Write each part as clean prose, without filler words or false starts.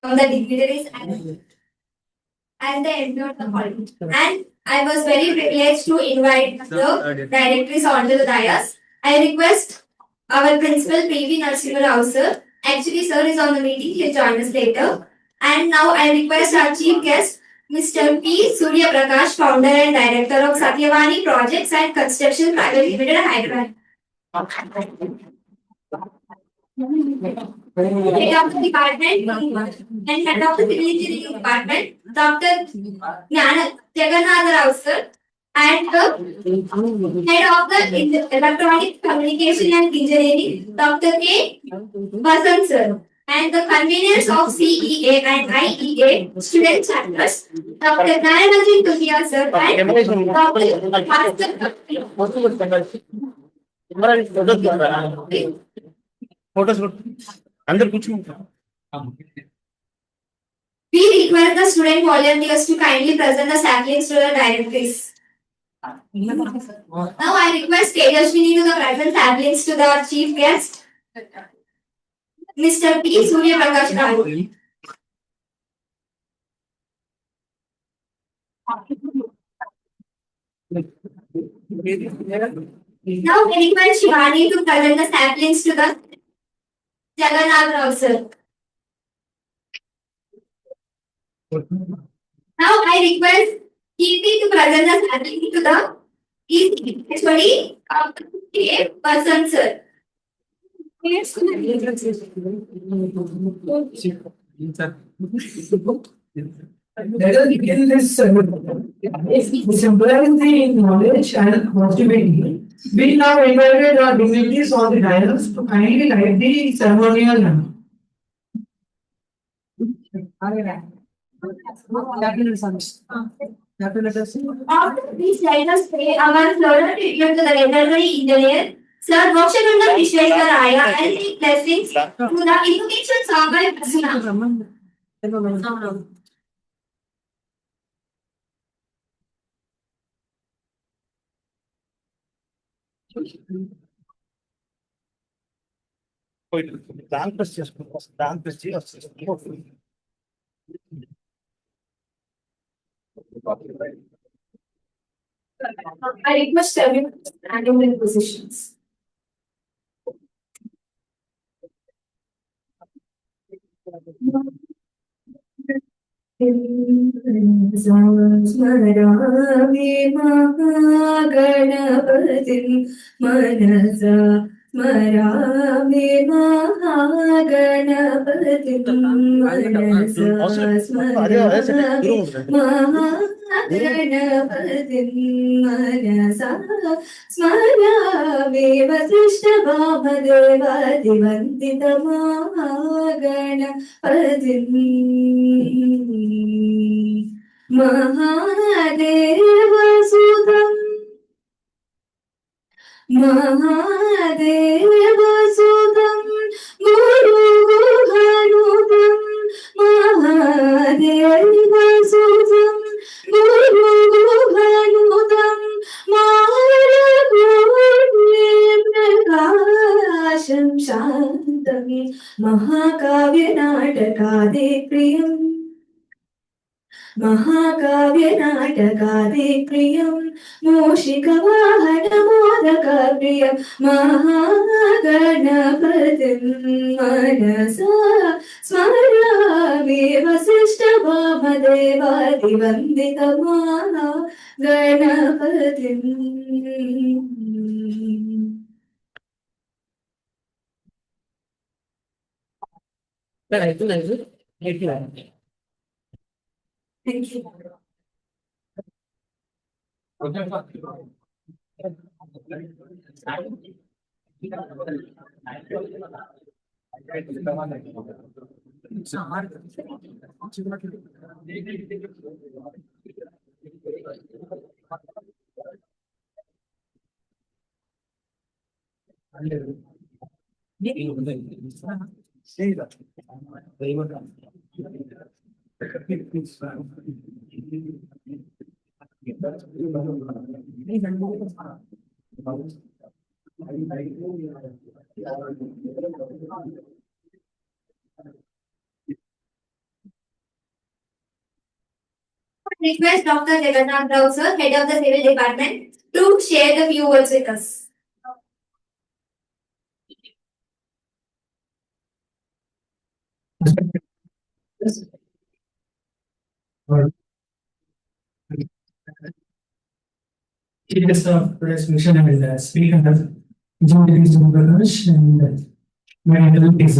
from the dignitaries and the end of the hall. And I was very privileged to invite the directors onto the dais. I request our principal P.V. Narasimha Rao sir. Actually, sir is on the meeting. He'll join us later. And now I request our chief guest, Mr. P. Surya Prakash, founder and director of SatyaVani Projects and Construction Private Limited, Hyderabad. Head of the department and head of the civil engineering department, Dr. Jagannatha Rao sir, and the head of the electronic communication and engineering, Dr. K. Vasant sir, and the conveners of CEA and IEA student chapters, Dr. Narayanjan Tulia sir, and Dr. Photos अंदर कुछ We request the student volunteers to kindly present the saplings to the directors. Now I request Tejaswini to the present saplings to the chief guest, Mr. P. Surya Prakash Rao. Now I request Shivani to present the saplings to the Jagannath Rao sir. Now I request Kirti to present the sapling to the HOD of K. Vasant sir. In this simplicity in knowledge and positivity, we now invited our dignitaries on the dais to kindly guide the ceremonial manner. After these let us pay our floral tribute to the veterinary engineer, Sir Mokshaganda Vishweswaraya, and the blessings to the invocation song by Prasuna. दान प्रस्ताव I request everyone to stand in their positions. Smarami Mahaganapatim Manasa Smarami Mahaganapatim Manasa Mahaganapatim Manasa Smarami Vasishthabhamadevati Vandita Mahaganapatim Mahadeva Sudam Mahadeva Sudam Guru Hanudam Mahadeva Sudam Guru Hanudam Mahadeva Prakasham Shantam Mahakavya Natakade Priyam Mahakavya Natakade Priyam Moshikavahana Modaka Priyam Mahaganapatim Manasa Smarami Vasishthabhamadevati Vandita Mahaganapatim. Thank you. request Dr. Jagannath Rao, sir, head of the civil department, to share the few words with us. Serious of today's mission and speaker engineering is Prakash and my name is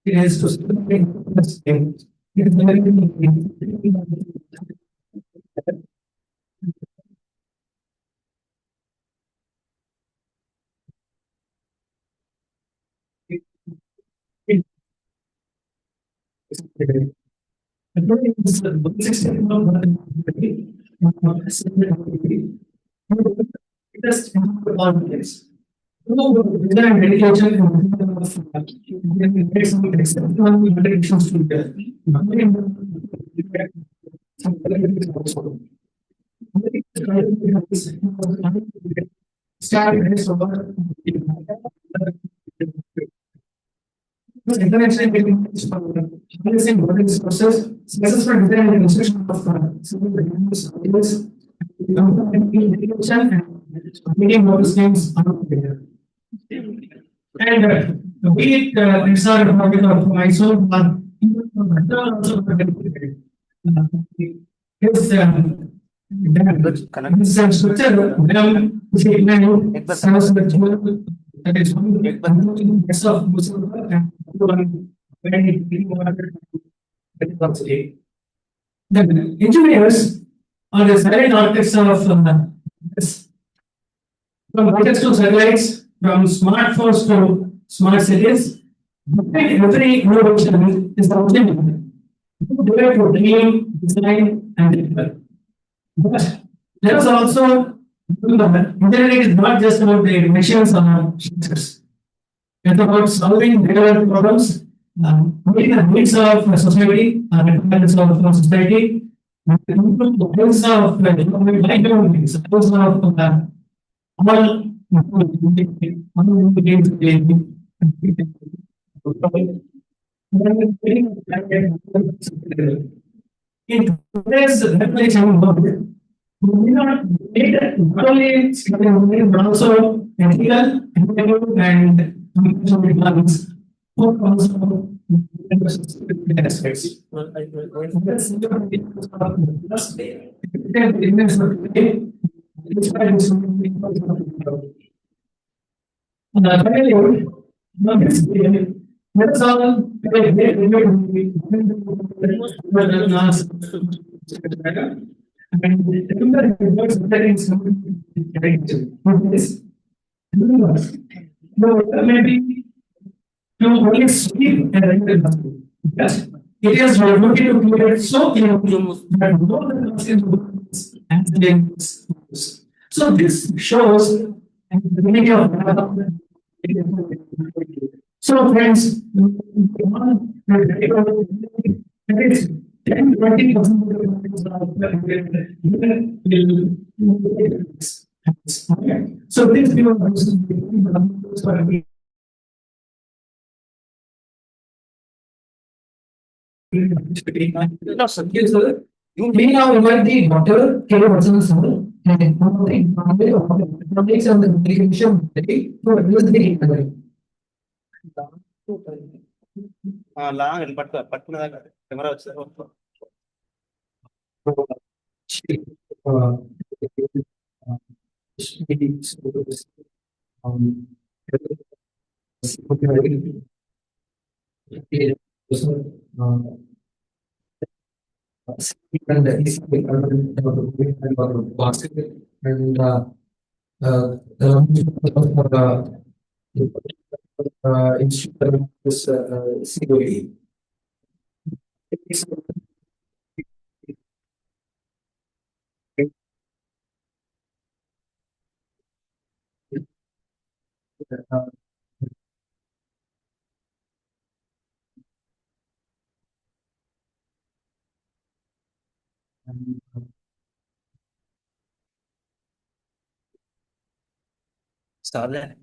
it is to this thing. Just about this. Design dedication international harnessing water resources, successful design and construction of civil readiness, education and meeting water schemes are together. And be it Nisar or Mysore, also his structure, that is one best of Muslim and the engineers are the silent architects of this. From rockets to satellites, from smartphones to smart cities, every innovation is the ultimate. They to dream, design, and deliver. But there is also engineering is not just about the machines or structures. It's about solving real problems, meeting the needs of society, requirements of society, and improve the health of human beings, those of all in today's rapidly changing world, we not need not only skill engineering but also ethical, environmental, and communication requirements. Both also aspects. Finally, that's all. And remember, it works better in some this. No, maybe to only speak and write yes, it is looking to create so clear that no one and so this shows the meaning of so friends, that is 10-20%. So these people you may now invite the doctor, care person, and publics and the medication to address the long పట్టుకునేదాకా camera వచ్చి institute this CBIT. Started.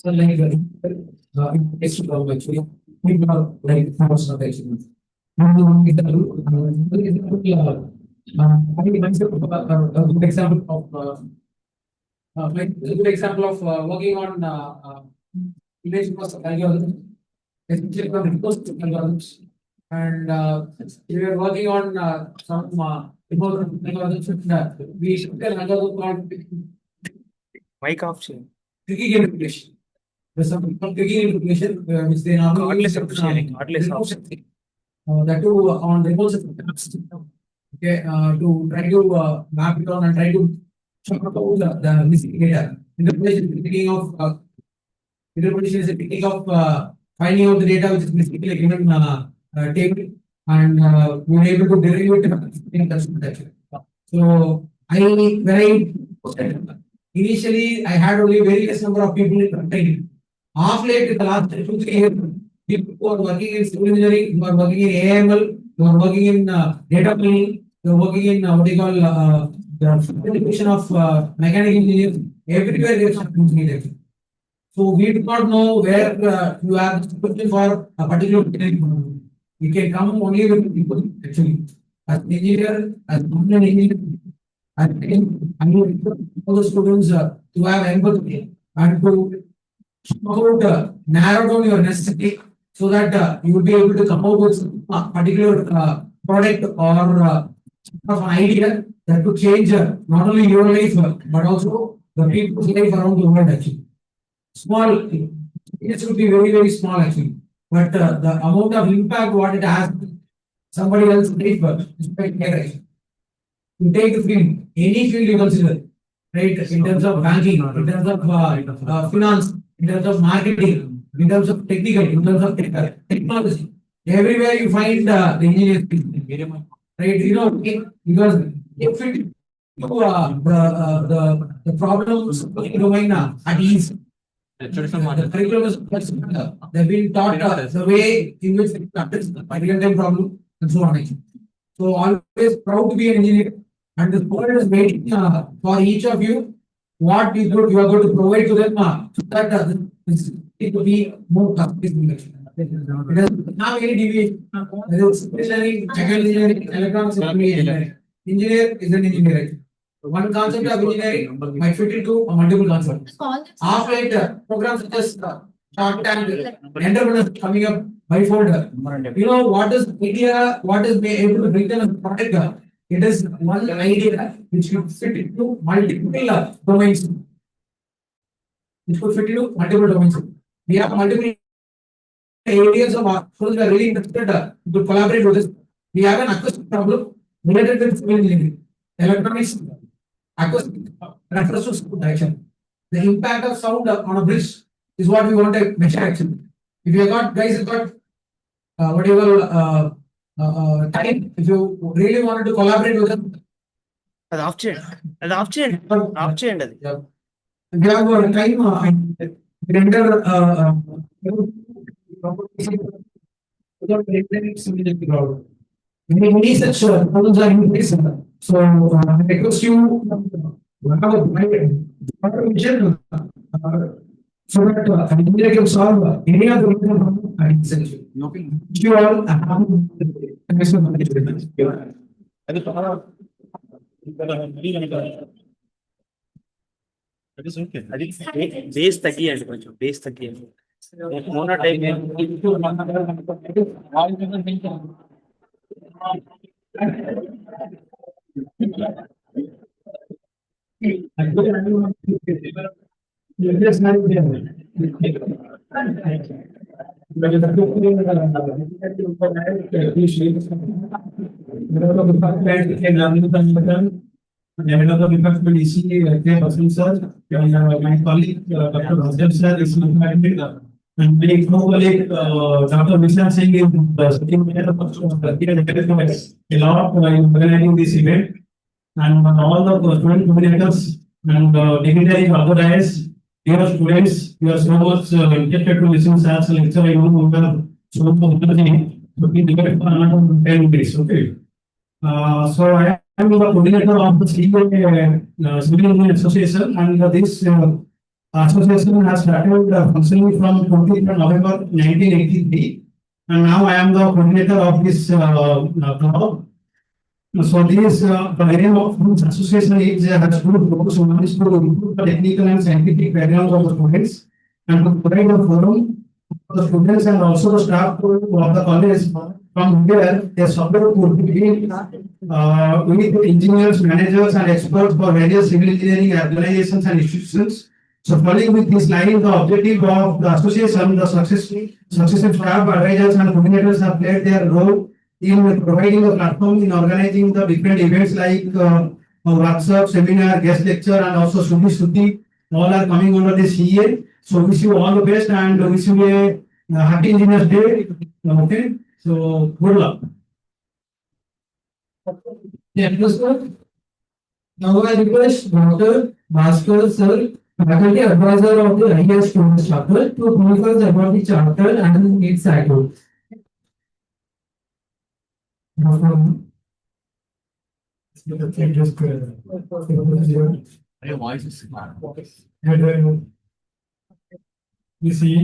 So like it's actually we are like house notation. I think it's a good example of like a good example of working on image cost algorithms, especially on resource algorithms. And we were working on some algorithms. We should an algorithm called Mic off చేయండి. tricky gamification. There's something called tricky gamification, which they normally Cordless use sharing, cordless remote off. sensing. That too on remote sensing. Okay, to try to map it on and try to check out the missing data. Interpretation is the picking of interpretation is the picking of finding out the data which is missing in a given table, and we were able to derive it in construction. So I when I initially I had only very less number of people in. Of late, in the last 2 3 years, people who are working in civil engineering, who are working in AML, who are working in data mining, who are working in what they call the division of mechanical engineers, everywhere they are using it. So we do not know where you have looking for a particular engineering. You can come only with people actually. As an engineer, as an engineer, I need all the students to have empathy and to about narrow down your necessity so that you will be able to come out with a particular product or of an idea that could change not only your life but also the people's life around the world actually. Small, it should be very, very small actually. But the amount of impact what it has, somebody else's life is quite great actually. You take the field, any field you consider, right? In terms of banking, in terms of finance, in terms of marketing, in terms of technical, in terms of technology. Everywhere you find the engineers, right? You know, because if it the problems in domain at ease. The curriculum is flexible. They've been taught the way in which they practice the real-time problem and so on. So always proud to be an engineer, and the world is waiting for each of you. What is good you are going to provide to them so that it will be more complete. Because now any deviation, whether it's engineering, mechanical engineering, electronics, engineering. Engineer is an engineer. One concept of engineering might fit into a multiple concepts. Half late programs such as Shark Tank, entrepreneurs coming up by folder. You know what is idea, what is able to bring them as a product? It is one idea which could fit into multiple domains. Which could fit into multiple domains. We have multiple areas of art. So we are really interested to collaborate with this. We have an acoustic problem related with civil engineering. Electronics, acoustic, refers to sound direction. The impact of sound on a bridge is what we want to measure actually. If you have got guys, got whatever time, if you really wanted to collaborate with them, అది of చేయండి అది of చేయండి of చేయండి అది we have time render many such problems are in place. So I request you have a vision so that engineer can solve any other problem. I send you all అది bass తగ్గియండి కొంచెం bass తగ్గియండి mono type Another because we see sir, my colleague Dr. Bharat sir is invited, and my colleague Dr. Vishal Singh is sitting there a lot in organizing this event, and all the student coordinators and dignitaries organized. Dear students, you are so much interested to listen to sir's lecture. I know you are so much interested. So we divide for another 10 minutes. Okay. So I am the coordinator of the CBIT Civil Engineering Association, and this association has started functioning from 20th November 1983, and now I am the coordinator of this club. So this the aim of this association is has to focus on is to improve the technical and scientific background of the students and to provide a forum for the students and also the staff of the college. From here, a support would be with engineers, managers, and experts for various civil engineering organizations and institutions. So, following with this line, the objective of the association, the successive staff, advisors, and coordinators have played their role in providing a platform in organizing the different events like workshop, seminar, guest lecture, and also Sutti. All are coming under this year. So, wish you all the best and wish you a happy Engineers Day. Okay. So, good luck. Now I request Dr. Bhaskar sir, faculty advisor of the highest students chapter, to brief us about the chapter and its cycle. You see,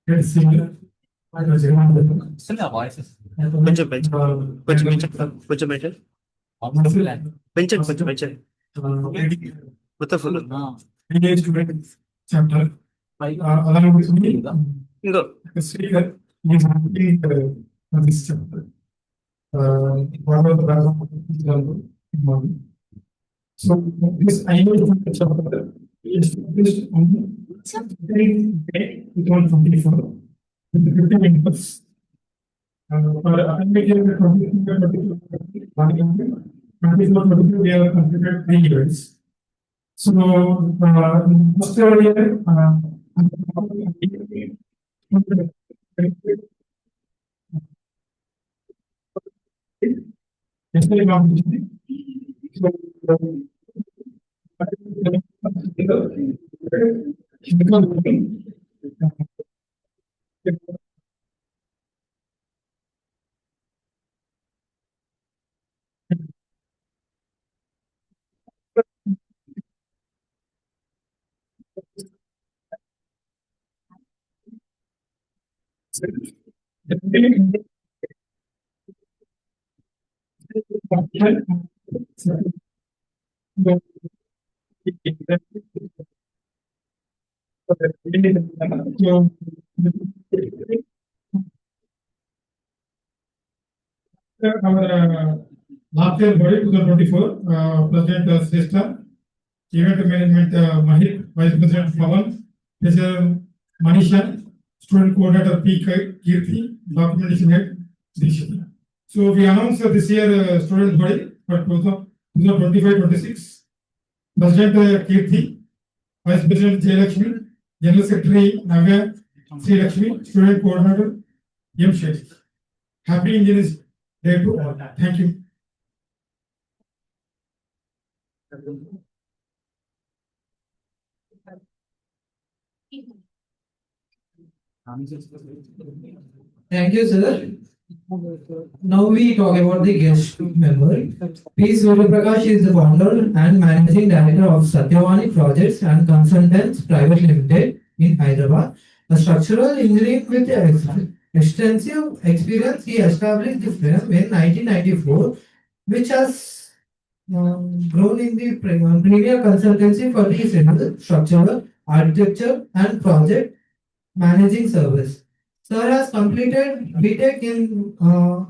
let's see. కొంచెం కొంచెం పెంచండి మొత్తం full Chapter. Along with me, ఇంకో the speaker is complete this chapter. So this annual chapter is focused on 2024 with the 50 members. For 24-25, we have completed 3 years. So, first year, yesterday, our last year body 2024 President Srestha, Event Management Mahit, Vice President Pawan, President Manisha, Student Coordinator P. Kirti, Documentation Head Dikshita. So we announced this year student body for 2025-26. President Kirti, Vice President J. Lakshmi, General Secretary Navya C. Lakshmi, Student Coordinator M. Shetty. Happy Engineers Day to all. Thank you. Thank you, sir. Now we talk about the guest member. P. Surya Prakash is the founder and managing director of SatyaVani Projects and Consultants Private Limited in Hyderabad. A structural engineer with extensive experience, he established the firm in 1994, which has grown in the premier consultancy for the civil, structural, architecture, and project managing service. Sir has completed BTech in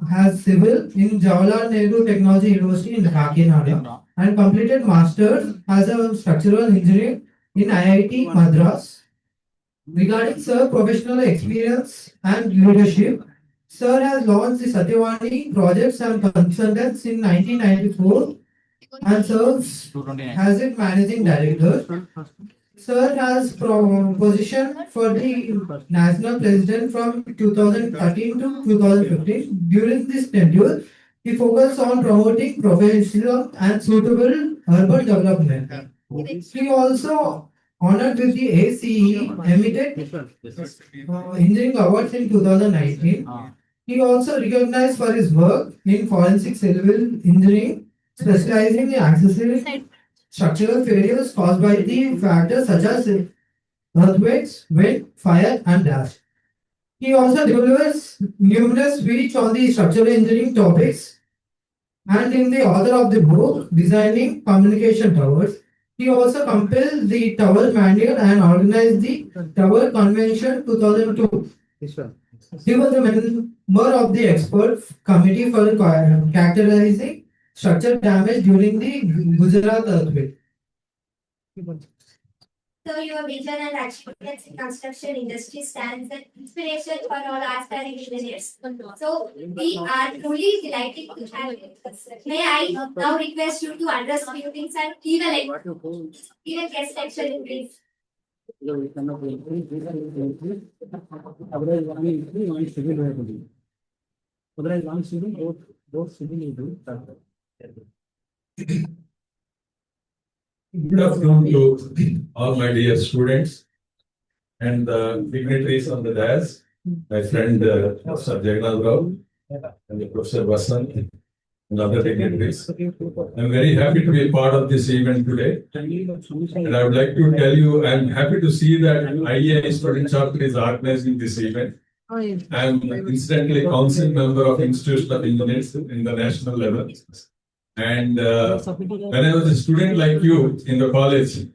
has civil in Jawaharlal Nehru Technology University in Kakinada and completed masters as a structural engineer in IIT Madras. Regarding Sir professional experience and leadership, Sir has launched the SatyaVani projects and consultants in 1994 and serves as its managing director. Sir has position for the national president from 2013 to 2015. During this tenure, he focused on promoting professional and suitable urban development. He also honored with the ACE Emitted Engineering Awards in 2019. He also recognized for his work in forensic civil engineering, specializing in accessing structural failures caused by the factors such as earthquakes, wind, fire, and dust. He also delivers numerous speech on the structural engineering topics and in the author of the book Designing Communication Towers. He also compiled the Tower Manual and organized the Tower Convention 2002. He was a member of the expert committee for characterizing structural damage during the Gujarat earthquake. So your vision and achievements in construction industry stands an inspiration for all aspiring engineers. So we are truly delighted to have you. May I now request you to address few things and give a guest lecture in brief. Good afternoon to all my dear students and the dignitaries on the dais, my friend Professor Jagannath Rao and Professor Vasan and other dignitaries. I'm very happy to be a part of this event today. And I would like to tell you, I'm happy to see that IEI Student Chapter is organizing this event. I'm incidentally council member of Institution of Engineers in the national level. And when I was a student like you in the college,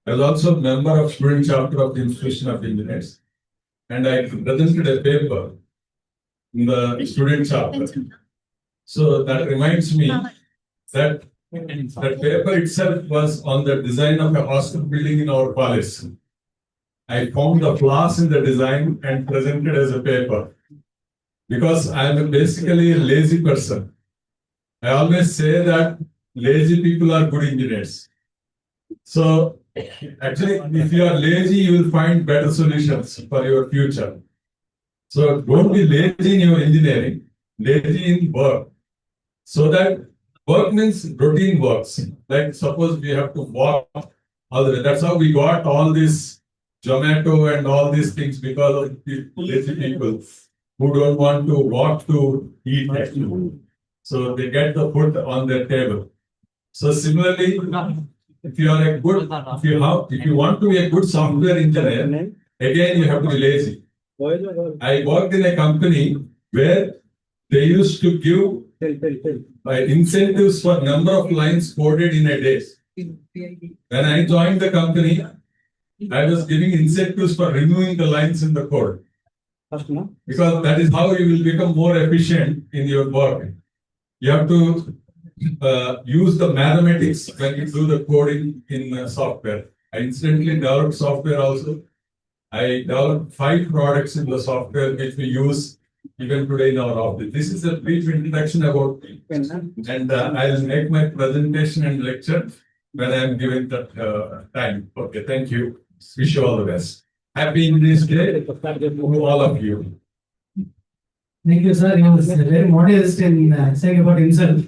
I was also a member of student chapter of the Institution of Engineers. And I presented a paper in the student chapter. So that reminds me that that paper itself was on the design of a hostel building in our college. I found the flaws in the design and presented as a paper. Because I am basically a lazy person. I always say that lazy people are good engineers. So actually, if you are lazy, you will find better solutions for your future. So don't be lazy in your engineering, lazy in work. So that work means routine works. Like suppose we have to walk all the way. That's how we got all this Zomato and all these things because of lazy people who don't want to walk to eat actually. So they get the food on their table. So similarly, if you are a good, if you want to be a good software engineer, again you have to be lazy. I worked in a company where they used to give incentives for number of lines coded in a day. When I joined the company, I was giving incentives for removing the lines in the code. Because that is how you will become more efficient in your work. You have to use the mathematics when you do the coding in software. I incidentally developed software also. I developed 5 products in the software which we use even today in our office. This is a brief introduction about me. And I'll make my presentation and lecture when I'm given that time. Okay, thank you. Wish you all the best. Happy English Day to all of you. Thank you, sir. He was very modest in saying about himself.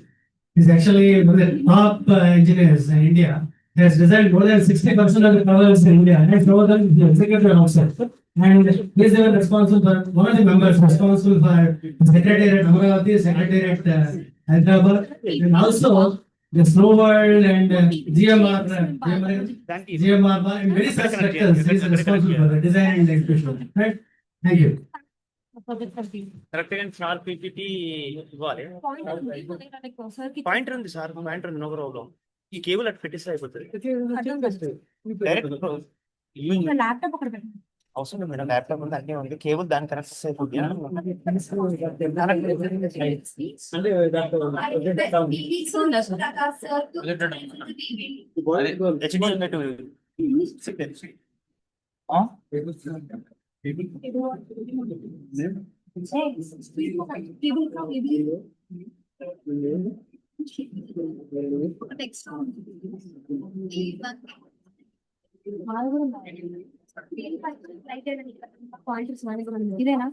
He's actually one of the top engineers in India. He has designed more than 60% of the towers in India. And more than the executive also. And he is even responsible for one of the members responsible for Secretariat Amravati, Secretariat Hyderabad, and also the Snow World and GMR, and many such sectors. He is responsible for the design and execution. Right? Thank you. Correct గా sir PPT ఇవ్వాలి pointer ఉంది sir pointer ఉంది no problem ఈ cable అటు పెట్టిస్తే అయిపోతుంది laptop ఒకటి అవసరం లేదు మేడం ల్యాప్టాప్ ఉంది అన్నీ ఉంది కేబుల్ దాని కనెక్ట్ అయిపోతుంది ఇదేనా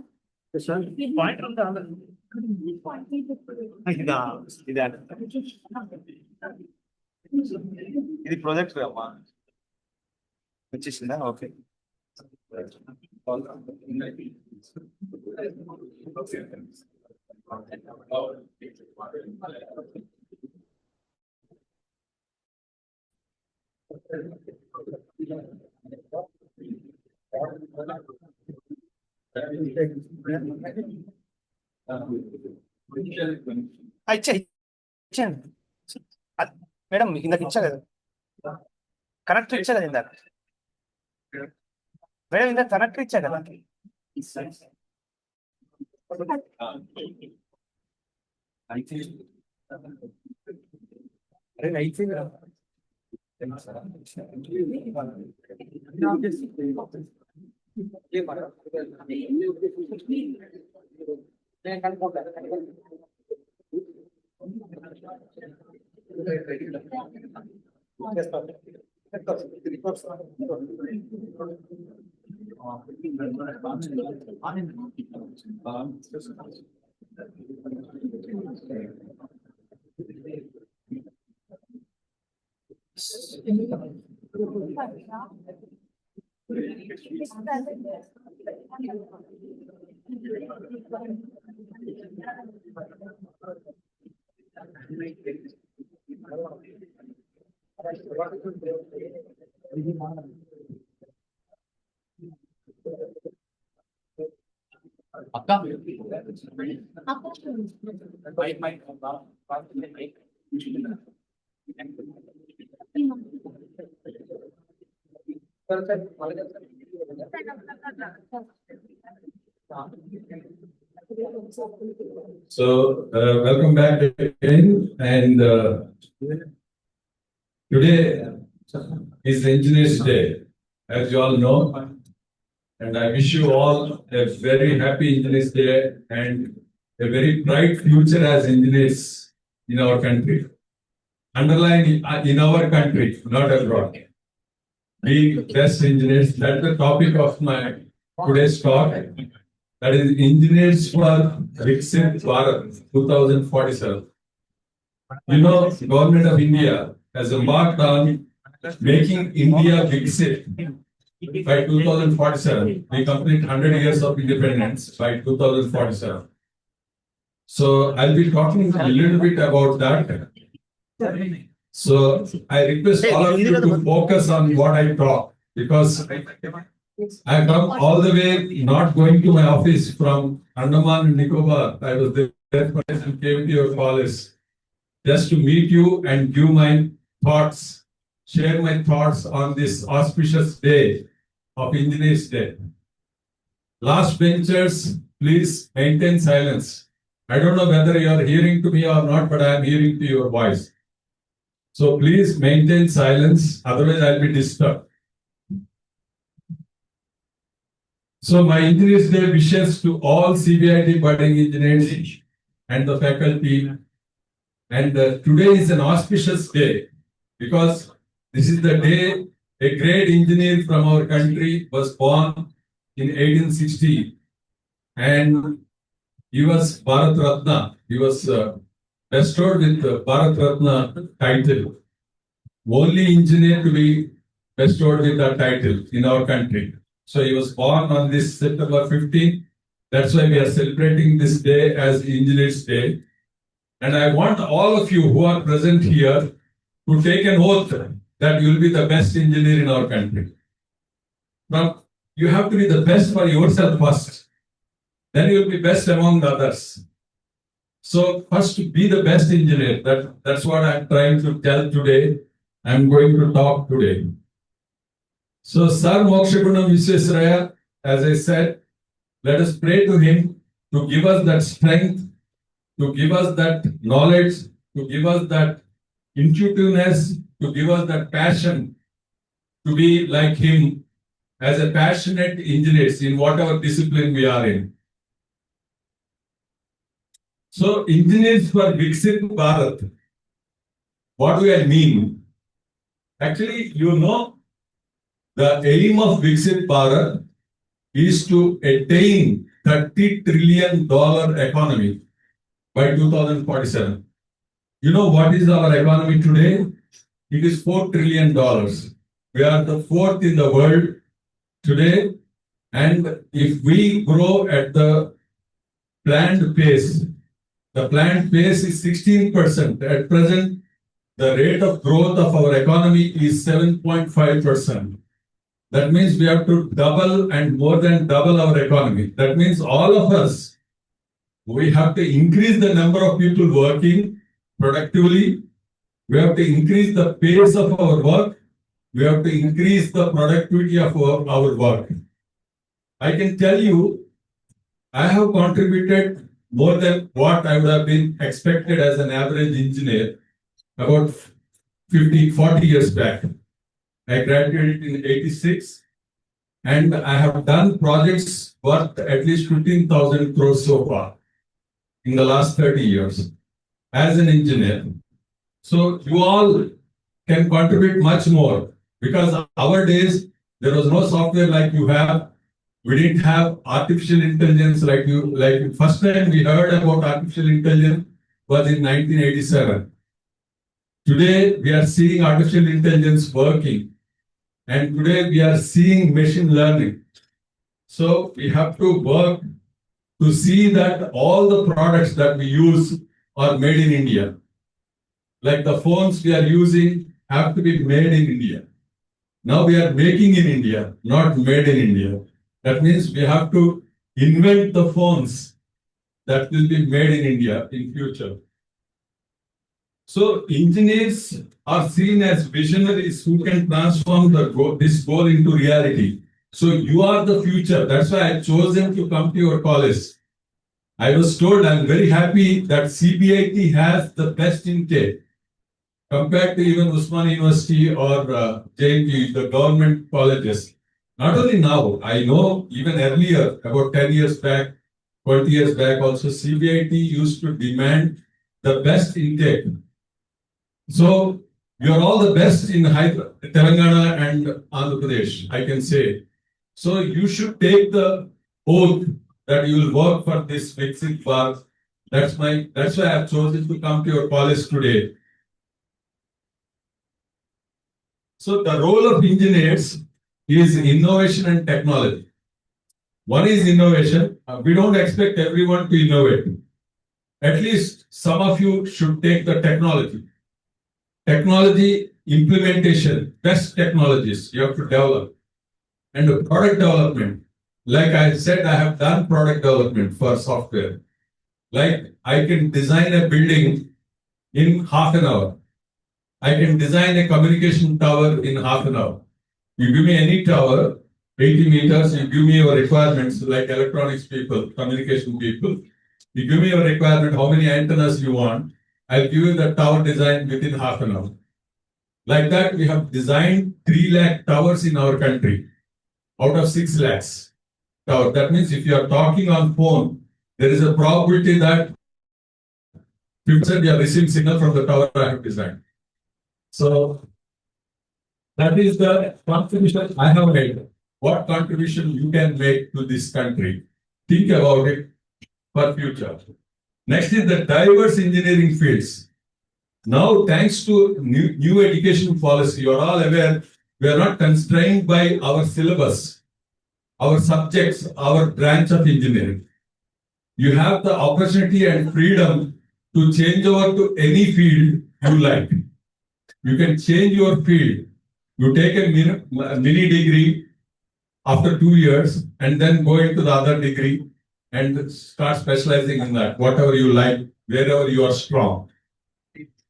పాయింటర్ ఉందా ఇది ప్రాజెక్ట్ అమ్మా వచ్చేసిందా ఓకే ఇచ్చాను మేడం ఇందాక ఇచ్చా కదా కనెక్టర్ ఇచ్చా కదా ఇందాక మేడం ఇందాక కనెక్టర్ ఇచ్చా కదా అరే అయితే So, welcome back again. And today is Engineers Day, as you all know. And I wish you all a very happy Engineers Day and a very bright future as engineers in our country. Underline in our country, not abroad. Be best engineers. That's the topic of my today's talk. That is Engineers for Viksit Bharat 2047. You know, the government of India has embarked on making India Viksit by 2047. We complete 100 years of independence by 2047. So I'll be talking a little bit about that. So I request all of you to focus on what I talk, because I come all the way, not going to my office from Andaman and Nicobar. I was there and came to your college just to meet you and give my thoughts, share my thoughts on this auspicious day of Engineers Day. Last benchers, please maintain silence. I don't know whether you are hearing to me or not, but I am hearing to your voice. So please maintain silence, otherwise I'll be disturbed. So my Engineers Day wishes to all CBIT budding engineers and the faculty. And today is an auspicious day because this is the day a great engineer from our country was born in 1860. And he was Bharat Ratna. He was bestowed with the Bharat Ratna title. Only engineer to be bestowed with that title in our country. So he was born on this September 15. That's why we are celebrating this day as Engineers Day. And I want all of you who are present here to take an oath that you will be the best engineer in our country. Now, you have to be the best for yourself first. Then you will be best among the others. So first, be the best engineer. That's what I'm trying to tell today. I'm going to talk today. So, Sir Mokshagunam Visvesvaraya, as I said, let us pray to him to give us that strength, to give us that knowledge, to give us that intuitiveness, to give us that passion to be like him as a passionate engineers in whatever discipline we are in. So, Engineers for Viksit Bharat. What do I mean? Actually, you know, the aim of Viksit Bharat is to attain $30 trillion economy by 2047. You know what is our economy today? It is $4 trillion. We are the fourth in the world today. And if we grow at the planned pace, the planned pace is 16%. At present, the rate of growth of our economy is 7.5%. That means we have to double and more than double our economy. That means all of us, we have to increase the number of people working productively. We have to increase the pace of our work. We have to increase the productivity of our work. I can tell you, I have contributed more than what I would have been expected as an average engineer about 40 years back. I graduated in 86 and I have done projects worth at least 15,000 crores so far in the last 30 years as an engineer. So you all can contribute much more because our days, there was no software like you have. We didn't have artificial intelligence like you. Like first time we heard about artificial intelligence was in 1987. Today we are seeing artificial intelligence working. And today we are seeing machine learning. So we have to work to see that all the products that we use are made in India. Like the phones we are using have to be made in India. Now we are making in India, not made in India. That means we have to invent the phones that will be made in India in future. So engineers are seen as visionaries who can transform this goal into reality. So you are the future. That's why I chosen to come to your college. I was told I'm very happy that CBIT has the best intake compared to even Usman University or JNT, the government colleges. Not only now, I know even earlier, about 10 years back, 20 years back also, CBIT used to demand the best intake. So you're all the best in Telangana and Andhra Pradesh, I can say. So you should take the oath that you will work for this Viksit Bharat. That's why I've chosen to come to your college today. So the role of engineers is innovation and technology. One is innovation. We don't expect everyone to innovate. At least some of you should take the technology. Technology implementation, best technologies you have to develop. And the product development. Like I said, I have done product development for software. Like I can design a building in half an hour. I can design a communication tower in half an hour. You give me any tower, 80 meters, you give me your requirements like electronics people, communication people. You give me your requirement, how many antennas you want. I'll give you the tower design within half an hour. Like that, we have designed 3 lakh towers in our country out of 6 lakhs tower. That means if you are talking on phone, there is a probability that 50% you are receiving signal from the tower I have designed. So that is the contribution I have made. What contribution you can make to this country? Think about it for future. Next is the diverse engineering fields. Now, thanks to new education policy, you are all aware, we are not constrained by our syllabus, our subjects, our branch of engineering. You have the opportunity and freedom to change over to any field you like. You can change your field. You take a mini degree after 2 years and then go into the other degree and start specializing in that, whatever you like, wherever you are strong.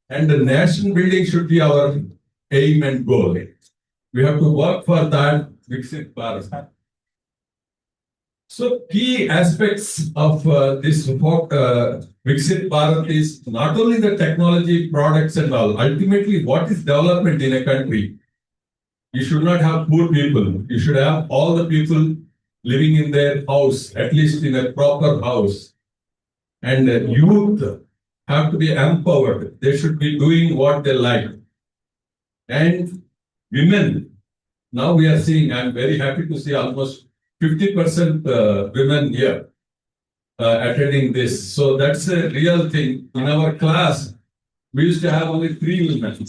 And the nation building should be our aim and goal. We have to work for that Viksit Bharat. So key aspects of this Viksit Bharat is not only the technology, products and all. Ultimately, what is development in a country? You should not have poor people. You should have all the people living in their house, at least in a proper house. And youth have to be empowered. They should be doing what they like. And women, now we are seeing, I'm very happy to see almost 50% women here attending this. So that's a real thing. In our class, we used to have only 3 women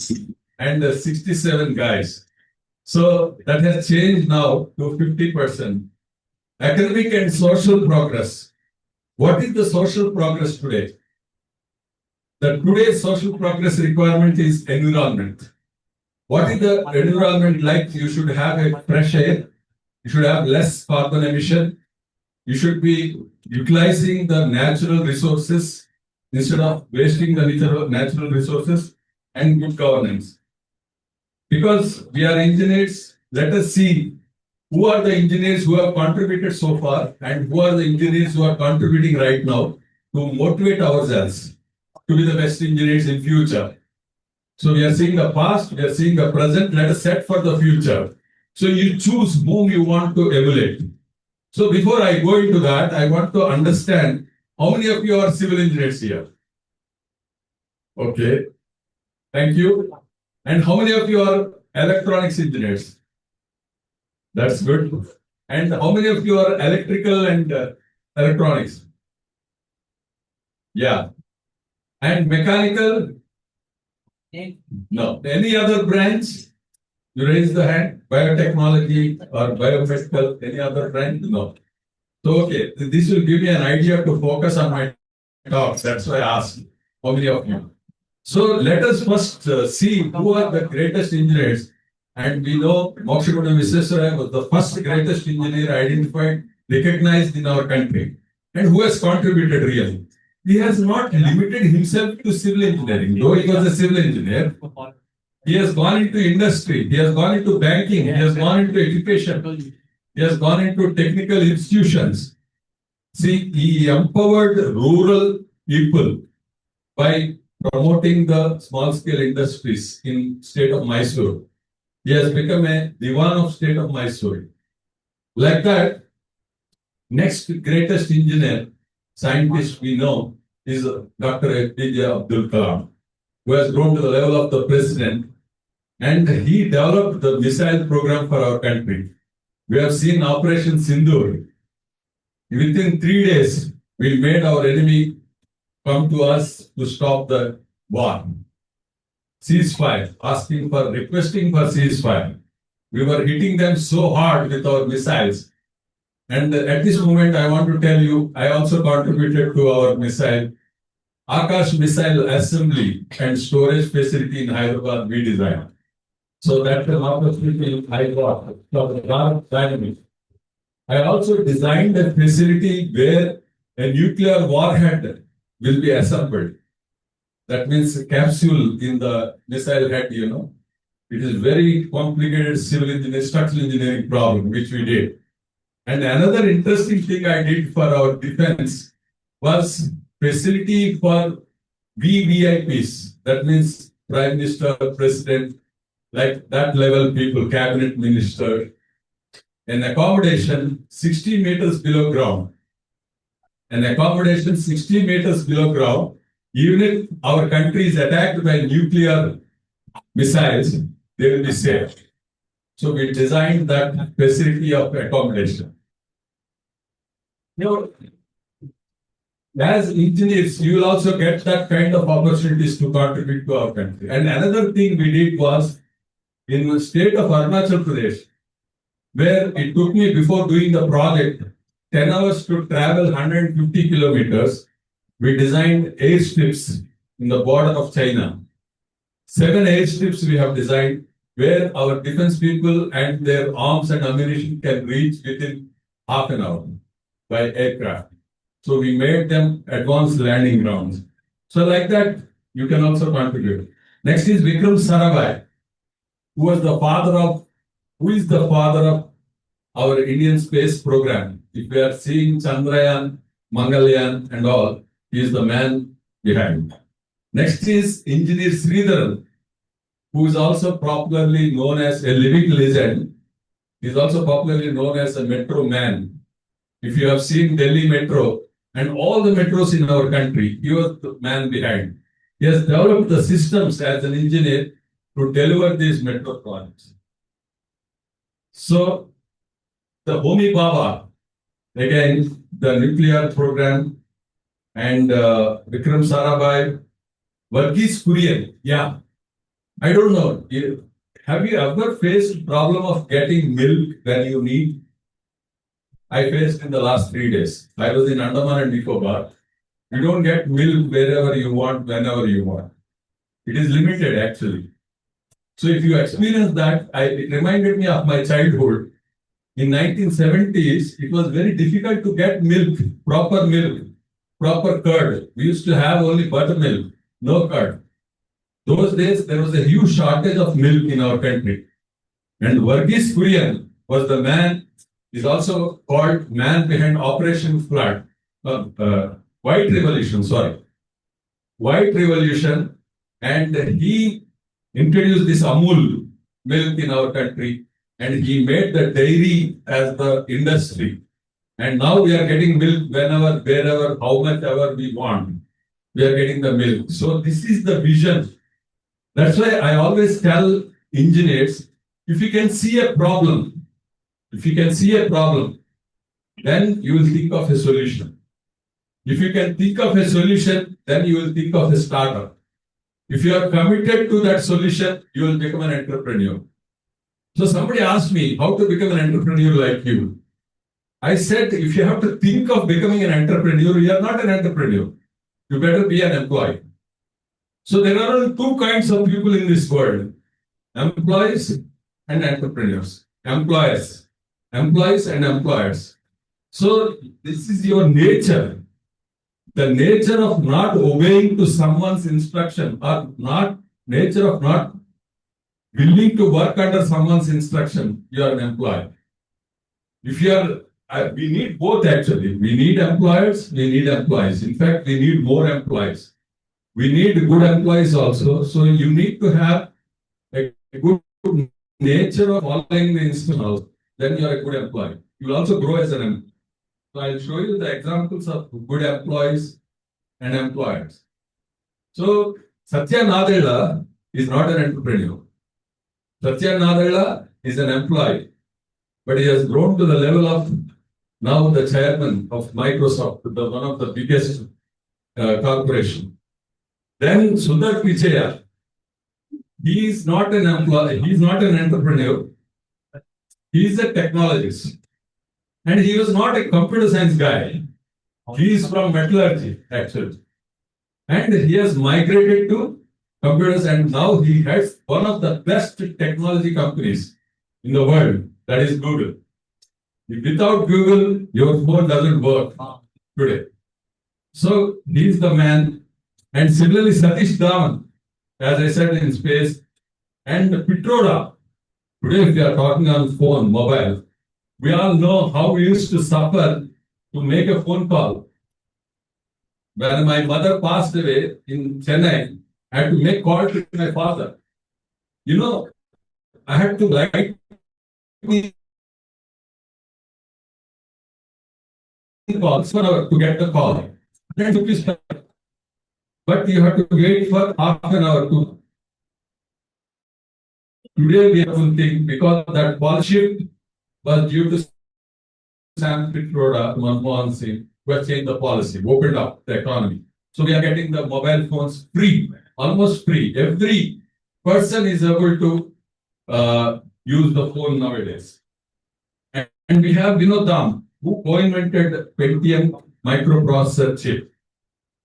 and 67 guys. So that has changed now to 50%. Academic and social progress. What is the social progress today? The today's social progress requirement is environment. What is the environment like? You should have a fresh air. You should have less carbon emission. You should be utilizing the natural resources instead of wasting the natural resources, and good governance. Because we are engineers, let us see who are the engineers who have contributed so far and who are the engineers who are contributing right now to motivate ourselves to be the best engineers in future. So we are seeing the past, we are seeing the present, let us set for the future. So you choose whom you want to emulate. So before I go into that, I want to understand how many of you are civil engineers here? Okay, thank you. And how many of you are electronics engineers? That's good. And how many of you are electrical and electronics? Yeah. And mechanical? No. Any other branch? You raise the hand. Biotechnology or biomedical? Any other branch? No. So, okay. This will give me an idea to focus on my talk. That's why I asked how many of you. So, let us first see who are the greatest engineers. And we know Mokshagunam Visvesvaraya was the first greatest engineer identified, recognized in our country, and who has contributed really. He has not limited himself to civil engineering, though he was a civil engineer. He has gone into industry, he has gone into banking, he has gone into education, he has gone into technical institutions. See, he empowered rural people by promoting the small-scale industries in state of Mysore. He has become a Diwan of state of Mysore. Like that, next greatest engineer, scientist we know is Dr. APJ Abdul Kalam, who has grown to the level of the president, and he developed the missile program for our country. We have seen Operation Sindoor. Within 3 days, we made our enemy come to us to stop the war. Ceasefire, requesting for ceasefire. We were hitting them so hard with our missiles. And at this moment, I want to tell you, I also contributed to our missile, Akash Missile Assembly and Storage Facility in Hyderabad we designed. So that's an opportunity I got from the Bharat Dynamics. I also designed a facility where a nuclear warhead will be assembled. That means a capsule in the missile head, you know. It is very complicated civil engineering, structural engineering problem, which we did. And another interesting thing I did for our defense was facility for VVIPs. That means Prime Minister, President, like that level people, cabinet minister, an accommodation 60 meters below ground. An accommodation 60 meters below ground, even if our country is attacked by nuclear missiles, they will be safe. So we designed that facility of accommodation. Now, as engineers, you will also get that kind of opportunities to contribute to our country. And another thing we did was in the state of Arunachal Pradesh, where it took me before doing the project 10 hours to travel 150 kilometers. We designed airstrips in the border of China. 7 airstrips we have designed where our defense people and their arms and ammunition can reach within half an hour by aircraft. So we made them advanced landing grounds. So like that, you can also contribute. Next is Vikram Sarabhai, who is the father of our Indian space program. If we are seeing Chandrayaan, Mangalyaan and all, he is the man behind. Next is Engineer Sridharan, who is also popularly known as a living legend. He is also popularly known as a metro man. If you have seen Delhi Metro and all the metros in our country, he was the man behind. He has developed the systems as an engineer to deliver these metro projects. So, the Homi Baba, again, the nuclear program, and Vikram Sarabhai, Varghese Kurian, yeah. I don't know. Have you ever faced problem of getting milk when you need? I faced in the last 3 days. I was in Andaman and Nicobar. You don't get milk wherever you want, whenever you want. It is limited actually. So if you experience that, it reminded me of my childhood. In 1970s, it was very difficult to get milk, proper curd. We used to have only buttermilk, no curd. Those days, there was a huge shortage of milk in our country. And Varghese Kurian was the man, is also called man behind Operation Flood, White Revolution, White Revolution. And he introduced this Amul milk in our country. And he made the dairy as the industry. And now we are getting milk whenever, wherever, how much ever we want. We are getting the milk. So this is the vision. That's why I always tell engineers, if you can see a problem, then you will think of a solution. If you can think of a solution, then you will think of a startup. If you are committed to that solution, you will become an entrepreneur. So somebody asked me how to become an entrepreneur like you. I said, if you have to think of becoming an entrepreneur, you are not an entrepreneur. You better be an employee. So there are only 2 kinds of people in this world, employees and entrepreneurs. Employees and employers. So this is your nature. The nature of not obeying to someone's instruction or nature of not willing to work under someone's instruction, you are an employee. If you are, we need both actually. We need employers, we need employees. In fact, we need more employees. We need good employees also. So you need to have a good nature of following the instructions. Then you are a good employee. You will also grow as an employee. So I'll show you the examples of good employees and employers. So Satya Nadella is not an entrepreneur. Satya Nadella is an employee, but he has grown to the level of now the chairman of Microsoft, one of the biggest corporation. Then Sundar Pichai, he is not an employee, he is not an entrepreneur, he is a technologist. And he was not a computer science guy. He is from metallurgy, actually. And he has migrated to computers, and now he has one of the best technology companies in the world, that is Google. Without Google, your phone doesn't work today. So he is the man. And similarly, Satish Dhawan, as I said, in space, and Pitroda. Today, if we are talking on phone, mobile, we all know how we used to suffer to make a phone call. When my mother passed away in Chennai, I had to make call to my father. You know, I had to write calls for hour to get the call. But you have to wait for half an hour to. Today we have to think, because that ball shift was due to Sam Pitroda, Manmohan Singh, who has changed the policy, opened up the economy. So we are getting the mobile phones free, almost free. Every person is able to use the phone nowadays. And we have Vinod Dham, who co-invented Pentium microprocessor chip.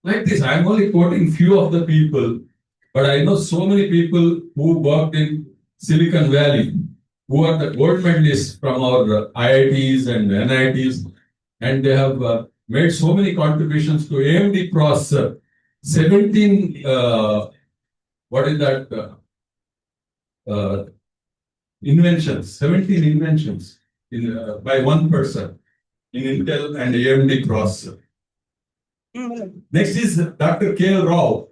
Like this, I'm only quoting few of the people, but I know so many people who worked in Silicon Valley, who are the gold medalists from our IITs and NITs, and they have made so many contributions to AMD processor. 17, what is that? Inventions, 17 inventions by one person in Intel and AMD processor. Next is Dr. K.L. Rao,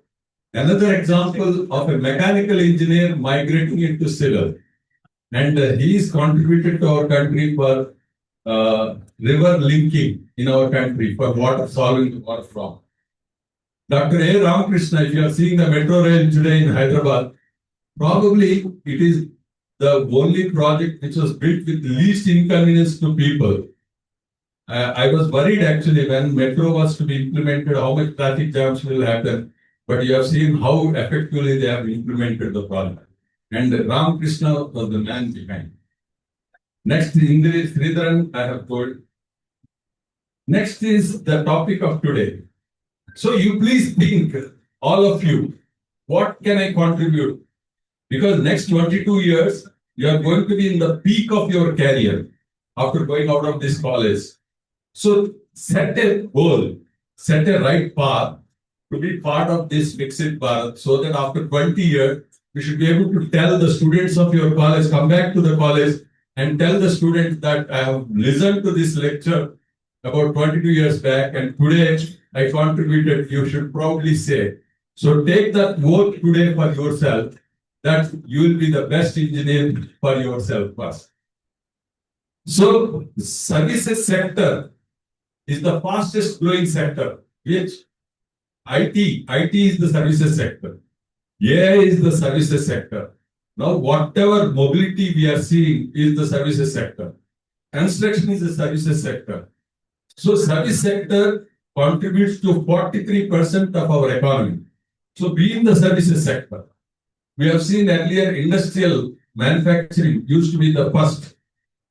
another example of a mechanical engineer migrating into civil. And he is contributed to our country for river linking in our country, for water, solving the water problem. Dr. A. Ramakrishna, if you are seeing the metro rail today in Hyderabad, probably it is the only project which was built with least inconvenience to people. I was worried actually when metro was to be implemented, how much traffic jams will happen. But you have seen how effectively they have implemented the project. And Ramakrishna was the man behind. Next, Indri Sridharan, I have told. Next is the topic of today. So you please think, all of you, what can I contribute? Because next 22 years, you are going to be in the peak of your career after going out of this college. So set a goal, set a right path to be part of this Viksit Bharat, so that after 20 years, we should be able to tell the students of your college, come back to the college and tell the students that I have listened to this lecture about 22 years back and today I contributed. You should proudly say. So take that vote today for yourself, that you will be the best engineer for yourself first. So services sector is the fastest growing sector, which IT is the services sector. AI is the services sector. Now, whatever mobility we are seeing is the services sector. Construction is the services sector. So, service sector contributes to 43% of our economy. So, be in the services sector. We have seen earlier industrial manufacturing used to be the first.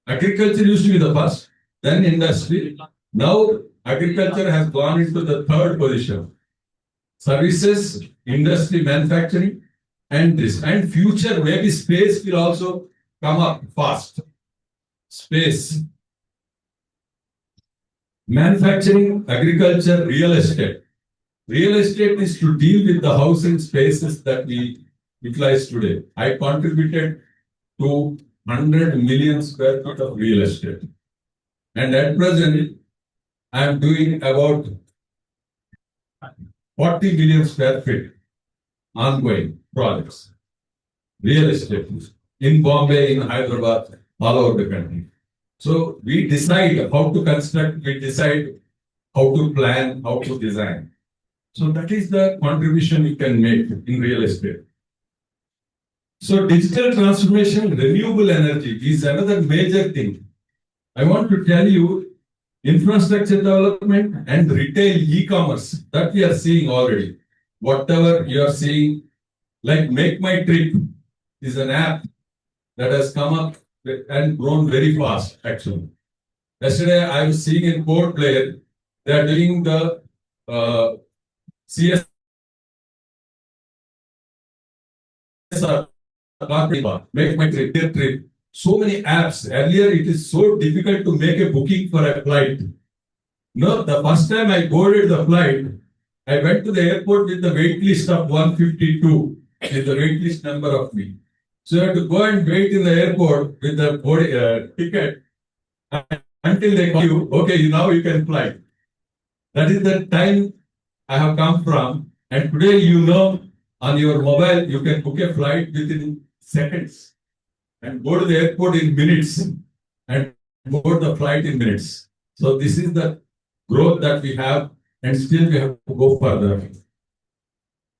Agriculture used to be the first, then industry. Now, agriculture has gone into the third position. Services, industry, manufacturing, and this. And future, maybe space will also come up fast. Space. Manufacturing, agriculture, real estate. Real estate is to deal with the housing spaces that we utilize today. I contributed to 100 million square feet of real estate. And at present, I am doing about 40 million square feet ongoing projects. Real estate in Bombay, in Hyderabad, all over the country. So we decide how to construct, we decide how to plan, how to design. So that is the contribution you can make in real estate. So digital transformation, renewable energy is another major thing. I want to tell you infrastructure development and retail e-commerce that we are seeing already. Whatever you are seeing, like Make My Trip is an app that has come up and grown very fast, actually. Yesterday, I was seeing in Port Blair, they are doing the CSR Make My Trip, their trip. So many apps. Earlier, it is so difficult to make a booking for a flight. No, the first time I boarded the flight, I went to the airport with the wait list of 152, with the wait list number of me. So you have to go and wait in the airport with the ticket until they call you, okay, now you can fly. That is the time I have come from. And today, on your mobile, you can book a flight within seconds and go to the airport in minutes and board the flight in minutes. So this is the growth that we have, and still we have to go further.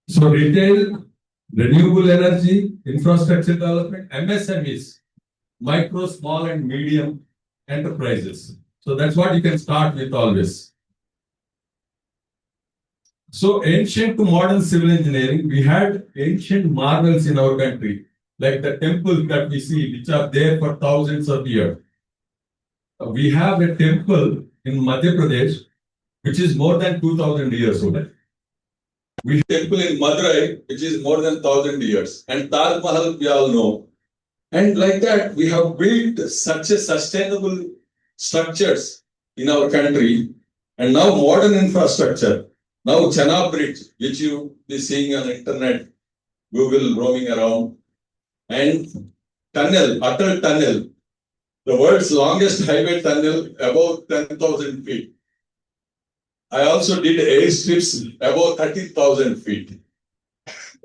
So retail, renewable energy, infrastructure development, MSMEs, micro, small and medium enterprises. So that's what you can start with always. So ancient to modern civil engineering, we had ancient marvels in our country, like the temples that we see, which are there for thousands of years. We have a temple in Madhya Pradesh, which is more than 2,000 years old. We have a temple in Madurai, which is more than 1,000 years. And Taj Mahal, we all know. And like that, we have built such a sustainable structures in our country. And now modern infrastructure. Now Chenab Bridge, which you be seeing on the internet, Google roaming around. And tunnel, Atal Tunnel, the world's longest highway tunnel, about 10,000 feet. I also did airstrips above 30,000 feet.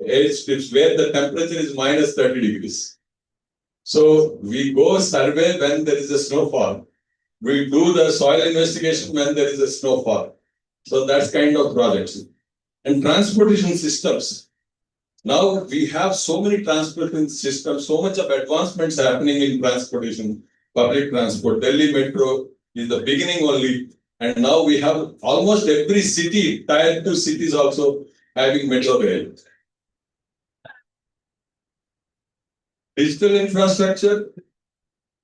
Airstrips where the temperature is minus 30 degrees. So we go survey when there is a snowfall. We do the soil investigation when there is a snowfall. So that's kind of projects. And transportation systems. Now we have so many transportation systems, so much of advancements happening in transportation, public transport. Delhi Metro is the beginning only. And now we have almost every city, tier 2 cities also having metro rail. Digital infrastructure,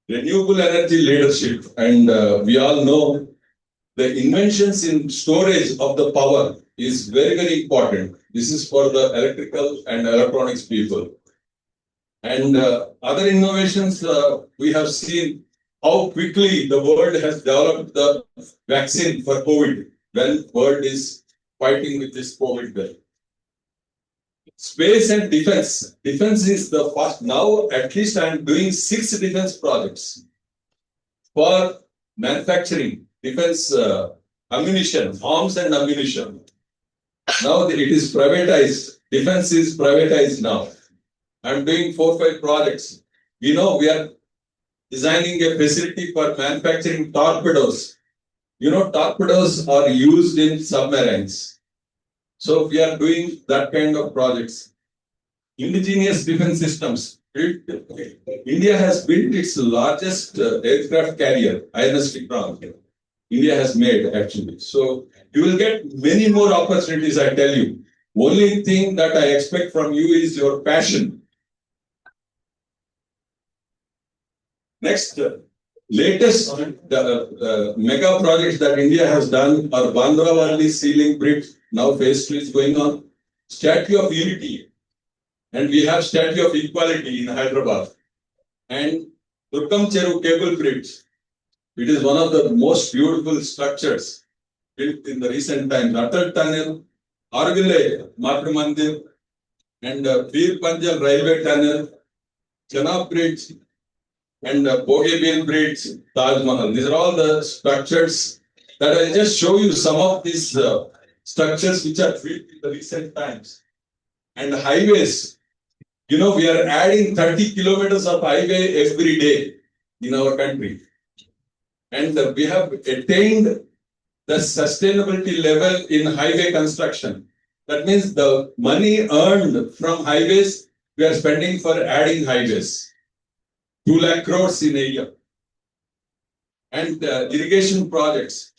renewable energy leadership. And we all know the inventions in storage of the power is very, very important. This is for the electrical and electronics people. And other innovations, we have seen how quickly the world has developed the vaccine for COVID when the world is fighting with this COVID. Space and defense. Defense is the first. Now, at least I am doing 6 defense projects for manufacturing defense ammunition, arms and ammunition. Now it is privatized. Defense is privatized now. I'm doing 4 or 5 projects. We are designing a facility for manufacturing torpedoes. Torpedoes are used in submarines. So we are doing that kind of projects. Indigenous defense systems. India has built its largest aircraft carrier, INS Vikram. India has made actually. So you will get many more opportunities, I tell you. Only thing that I expect from you is your passion. Next, latest mega projects that India has done are Bandra-Worli Ceiling Bridge. Now phase 2 is going on. Statue of Unity. And we have Statue of Equality in Hyderabad. And Durgam Cheru Cable Bridge. It is one of the most beautiful structures built in the recent times. Atal Tunnel, Arvile Matra Mandir, and Veer Panjal Railway Tunnel, Chenab Bridge, and Bogeybill Bridge, Taj Mahal. These are all the structures that I'll just show you some of these structures which are built in the recent times. And highways. We are adding 30 kilometers of highway every day in our country. And we have attained the sustainability level in highway construction. That means the money earned from highways, we are spending for adding highways. 2 lakh crores in a year. And irrigation projects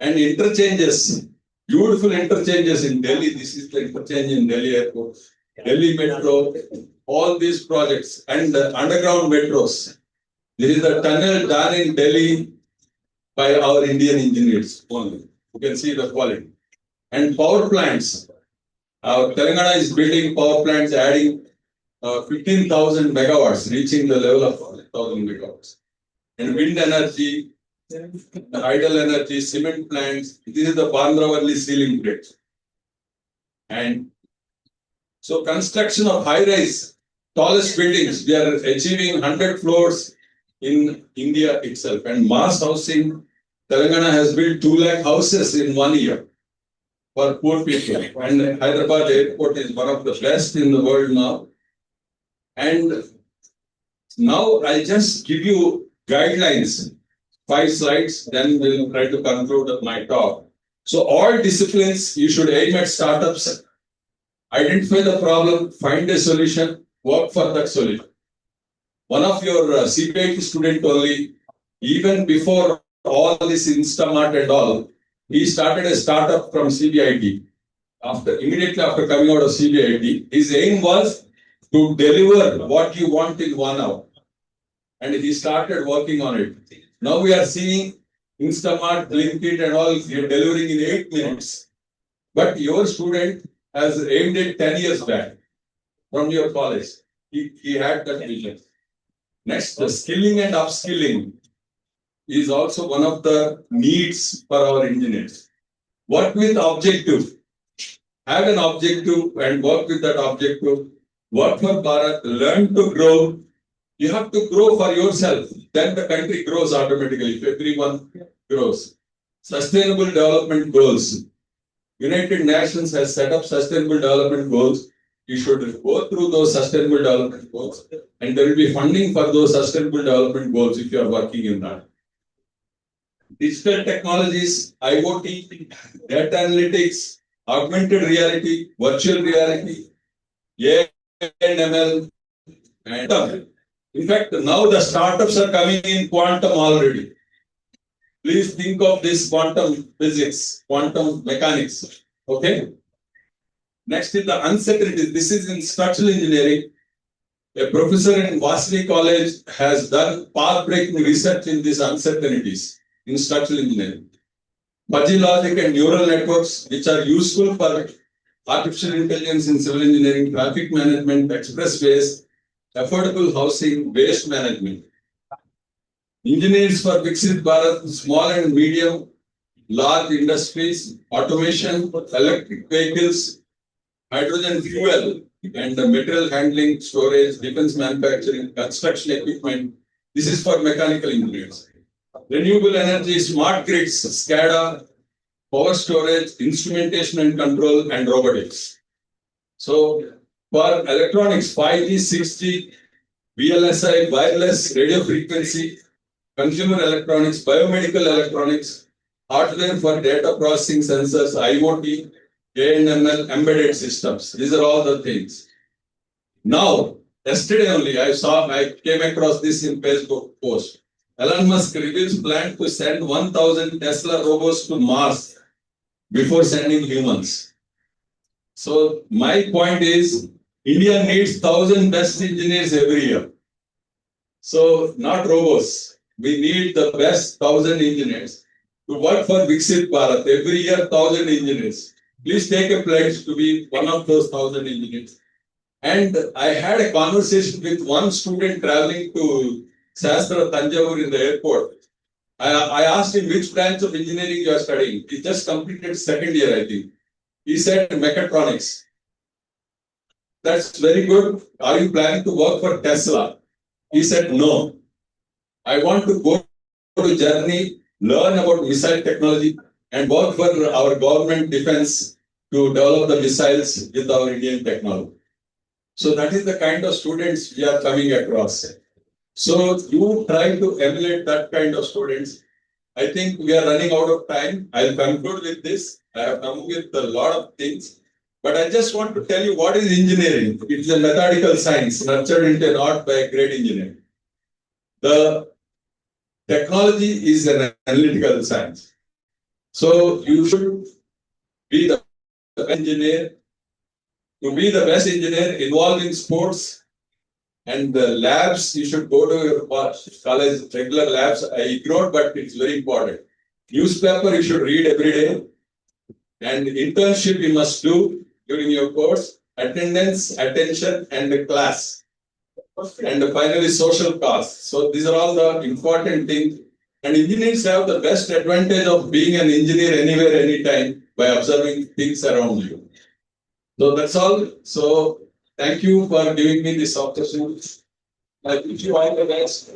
and interchanges, beautiful interchanges in Delhi. This is the interchange in Delhi Airport, Delhi Metro, all these projects and underground metros. There is a tunnel done in Delhi by our Indian engineers only. You can see the quality. And power plants. Our Telangana is building power plants, adding 15,000 megawatts, reaching the level of 1,000 megawatts. And wind energy, tidal energy, cement plants. This is the Bandravali ceiling bridge. And so construction of high-rise, tallest buildings, we are achieving 100 floors in India itself. And mass housing, Telangana has built 2 lakh houses in 1 year for poor people. And Hyderabad airport is one of the best in the world now. And now I just give you guidelines, 5 slides, then we'll try to conclude my talk. So all disciplines, you should aim at startups, identify the problem, find a solution, work for that solution. One of your CBIT student only, even before all this Instamart and all, he started a startup from CBIT. Immediately after coming out of CBIT, his aim was to deliver what you want in 1 hour. And he started working on it. Now we are seeing Instamart, Blinkit and all delivering in 8 minutes. But your student has aimed it 10 years back from your college. He had that vision. Next, the skilling and upskilling is also one of the needs for our engineers. Work with objective. Have an objective and work with that objective. Work for Bharat, learn to grow. You have to grow for yourself. Then the country grows automatically if everyone grows. Sustainable development goals. United Nations has set up sustainable development goals. You should go through those sustainable development goals. And there will be funding for those sustainable development goals if you are working in that. Digital technologies, IoT, data analytics, augmented reality, virtual reality, AI and ML, and in fact, now the startups are coming in quantum already. Please think of this quantum physics, quantum mechanics. Okay? Next is the uncertainties. This is in structural engineering. A professor in Varsity College has done path-breaking research in these uncertainties in structural engineering. Fuzzy logic and neural networks, which are useful for artificial intelligence in civil engineering, traffic management, expressways, affordable housing, waste management. Engineers for Viksit Bharat, small and medium, large industries, automation, electric vehicles, hydrogen fuel, and material handling, storage, defense manufacturing, construction equipment. This is for mechanical engineers. Renewable energy, smart grids, SCADA, power storage, instrumentation and control, and robotics. So, for electronics, 5G, 6G, VLSI, wireless, radio frequency, consumer electronics, biomedical electronics, hardware for data processing sensors, IoT, ANML, embedded systems. These are all the things. Now, yesterday only, I came across this in Facebook post. Elon Musk reveals plan to send 1,000 Tesla robots to Mars before sending humans. So my point is, India needs 1,000 best engineers every year. So not robots. We need the best 1,000 engineers to work for Viksit Bharat. Every year, 1,000 engineers. Please take a pledge to be one of those 1,000 engineers. And I had a conversation with one student traveling to Shastra Tanjavur in the airport. I asked him which branch of engineering you are studying. He just completed 2nd year, I think. He said mechatronics. That's very good. Are you planning to work for Tesla? He said no. I want to go to Germany, learn about missile technology, and work for our government defense to develop the missiles with our Indian technology. So that is the kind of students we are coming across. So you try to emulate that kind of students. I think we are running out of time. I'll conclude with this. I have come with a lot of things. But I just want to tell you what is engineering. It is a methodical science nurtured into an art by a great engineer. The technology is an analytical science. So you should be the engineer. To be the best engineer involved in sports and the labs, you should go to your college regular labs. I ignored, but it's very important. Newspaper you should read every day. And internship you must do during your course. Attendance, attention, and the class. And finally, social costs. So these are all the important things. And engineers have the best advantage of being an engineer anywhere, anytime by observing things around you. So that's all. So thank you for giving me this opportunity. I wish you all the best.